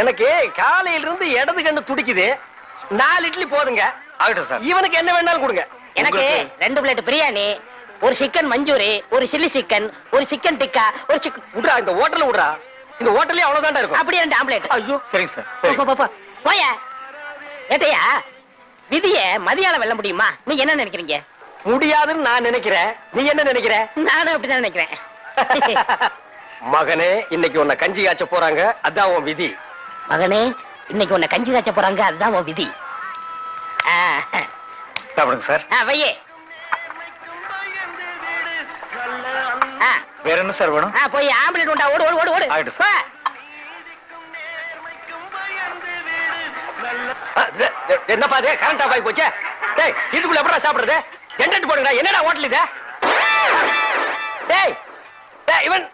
எனக்கு காலையில இருந்து இடது கண்ணு துடிக்குது. 4 இட்லி போதுங்க. ஆகட்டும் சார். இவனுக்கு என்ன வேணாலும் கொடுங்க. எனக்கு 2 பிளேட் பிரியாணி, ஒரு சிக்கன் மஞ்சூரி, ஒரு சில்லி சிக்கன், ஒரு சிக்கன் டிக்கா, ஒரு சிக்கன். விட்றா, இந்த ஹோட்டல்ல விட்றா. இந்த ஹோட்டல்லே அவ்வளவுதான்டா இருக்கும். அப்படியே 2 ஆம்லெட். ஐயோ, சரிங்க சார். போய ஏட்டையா, விதிய மதியால வெல்ல முடியுமா? நீங்க என்ன நினைக்கிறீங்க? முடியாதுன்னு நான் நினைக்கிறேன். நீ என்ன நினைக்கிற? நானும் அப்படிதான் நினைக்கிறேன். மகனே, இன்னைக்கு உன்னை கஞ்சி காய்ச்ச போறாங்க. அதான் உன் விதி. மகனே, இன்னைக்கு உன்னை கஞ்சி காய்ச்ச போறாங்க. அதுதான் உன் விதி. சாப்பிடுங்க சார். வையே. வேற என்ன சார் வேணும்? போய் ஆம்புலன்ஸ் உண்டா. ஓடு ஓடு ஓடு ஓடு. ஆயிட்டு சார். என்னப்பா இது கரண்ட் ஆஃப் ஆகி போச்சே. டேய், இதுக்குள்ள எப்படா சாப்பிடுறது? ஜெனரேட்டர் போடுங்கடா. என்னடா ஹோட்டல் இது? டேய், இவன்